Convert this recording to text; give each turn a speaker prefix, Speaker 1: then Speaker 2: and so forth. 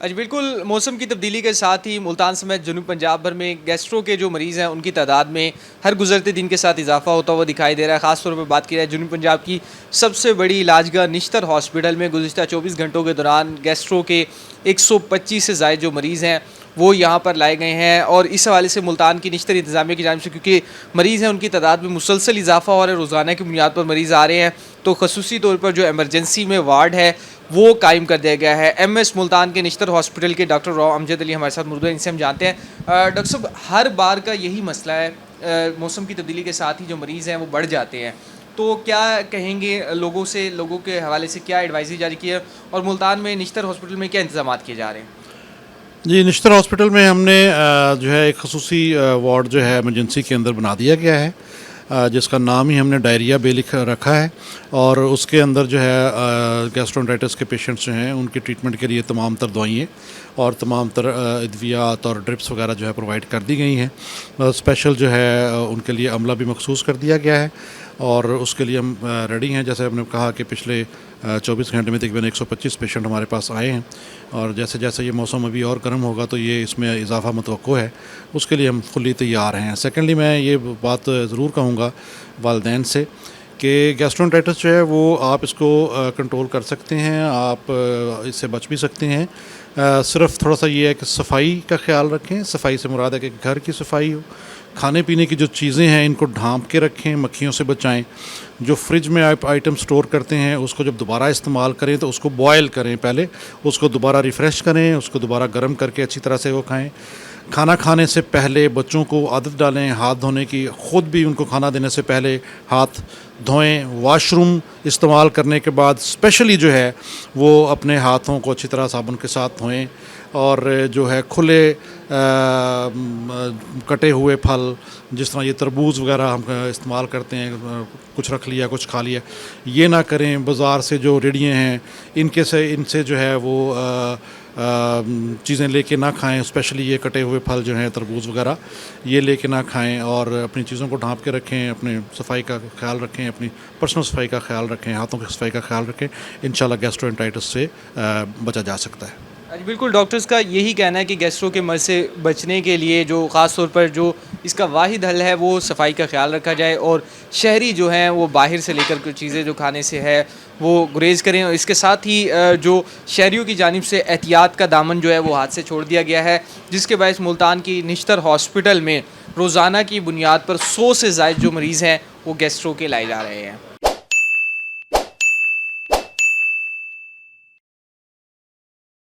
Speaker 1: اچھا بالکل، موسم کی تبدیلی کے ساتھ ہی ملتان سمیت جنوب پنجاب بھر میں گیسٹرو کے جو مریض ہیں ان کی تعداد میں ہر گزرتے دن کے ساتھ اضافہ ہوتا ہوا دکھائی دے رہا ہے. خاص طور پہ بات کی جائے جنوب پنجاب کی سب سے بڑی علاج گاہ نشتر ہاسپٹل میں گزشتہ 24 گھنٹوں کے دوران گیسٹرو کے 125 سے زائد جو مریض ہیں وہ یہاں پر لائے گئے ہیں. اور اس حوالے سے ملتان کی نشتر انتظامیہ کی جانب سے کیونکہ مریض ہیں ان کی تعداد میں مسلسل اضافہ ہو رہا ہے، روزانہ کی بنیاد پر مریض آ رہے ہیں، تو خصوصی طور پر جو ایمرجنسی میں وارڈ ہے وہ قائم کر دیا گیا ہے. ایم ایس ملتان کے نشتر ہاسپٹل کے ڈاکٹر راؤ امجد علی ہمارے ساتھ موجود ہیں، ان سے ہم جانتے ہیں. ڈاکٹر صاحب، ہر بار کا یہی مسئلہ ہے، موسم کی تبدیلی کے ساتھ ہی جو مریض ہیں وہ بڑھ جاتے ہیں، تو کیا کہیں گے لوگوں کے حوالے سے کیا ایڈوائزری جاری کی ہے، اور ملتان میں نشتر ہاسپٹل میں کیا انتظامات کیے جا رہے ہیں؟
Speaker 2: جی، نشتر ہاسپٹل میں ہم نے جو ہے ایک خصوصی وارڈ جو ہے ایمرجنسی کے اندر بنا دیا گیا ہے، جس کا نام ہی ہم نے ڈائریا بے لکھ رکھا ہے. اور اس کے اندر جو ہے گیسٹرونٹائٹس کے پیشنٹس جو ہیں ان کے ٹریٹمنٹ کے لیے تمام تر دوائیں اور تمام تر ادویات اور ڈرپس وغیرہ جو ہے پرووائڈ کر دی گئی ہیں. اسپیشل جو ہے ان کے لیے عملہ بھی مخصوص کر دیا گیا ہے، اور اس کے لیے ہم ریڈی ہیں. جیسے ہم نے کہا کہ پچھلے 24 گھنٹے میں تقریباً 125 پیشنٹ ہمارے پاس آئے ہیں، اور جیسے جیسے یہ موسم ابھی اور گرم ہوگا تو یہ اس میں اضافہ متوقع ہے، اس کے لیے ہم فلی تیار ہیں. سیکنڈلی میں یہ بات ضرور کہوں گا والدین سے کہ گیسٹرونٹائٹس جو ہے وہ آپ اس کو کنٹرول کر سکتے ہیں، آپ اس سے بچ بھی سکتے ہیں. صرف تھوڑا سا یہ ہے کہ صفائی کا خیال رکھیں. صفائی سے مراد ہے کہ گھر کی صفائی ہو، کھانے پینے کی جو چیزیں ہیں ان کو ڈھانپ کے رکھیں، مکھیوں سے بچائیں. جو فریج میں آپ آئٹم سٹور کرتے ہیں اس کو جب دوبارہ استعمال کریں تو اس کو بوائل کریں، پہلے اس کو دوبارہ ریفریش کریں، اس کو دوبارہ گرم کر کے اچھی طرح سے وہ کھائیں. کھانا کھانے سے پہلے بچوں کو عادت ڈالیں ہاتھ دھونے کی، خود بھی ان کو کھانا دینے سے پہلے ہاتھ دھوئیں. واش روم استعمال کرنے کے بعد اسپیشلی جو ہے وہ اپنے ہاتھوں کو اچھی طرح صابن کے ساتھ دھوئیں. اور جو ہے کھلے کٹے ہوئے پھل جس طرح یہ تربوز وغیرہ ہم استعمال کرتے ہیں، کچھ رکھ لیا کچھ کھا لیا، یہ نہ کریں. بازار سے جو ریڑیاں ہیں ان سے جو ہے وہ چیزیں لے کے نہ کھائیں. اسپیشلی یہ کٹے ہوئے پھل جو ہیں تربوز وغیرہ یہ لے کے نہ کھائیں، اور اپنی چیزوں کو ڈھانپ کے رکھیں، اپنے صفائی کا خیال رکھیں، اپنی پرسنل صفائی کا خیال رکھیں، ہاتھوں کی صفائی کا خیال رکھیں. انشاءاللہ گیسٹرونٹائٹس سے بچا جا سکتا ہے.
Speaker 1: بالکل، ڈاکٹرز کا یہی کہنا ہے کہ گیسٹرو کے مرض سے بچنے کے لیے جو خاص طور پر جو اس کا واحد حل ہے وہ صفائی کا خیال رکھا جائے، اور شہری جو ہیں وہ باہر سے لے کر کچھ چیزیں جو کھانے سے ہے وہ گریز کریں. اور اس کے ساتھ ہی جو شہریوں کی جانب سے احتیاط کا دامن جو ہے وہ ہاتھ سے چھوڑ دیا گیا ہے، جس کے باعث ملتان کی نشتر ہاسپٹل میں روزانہ کی بنیاد پر 100 سے زائد جو مریض ہیں وہ گیسٹرو کے لائے جا رہے ہیں.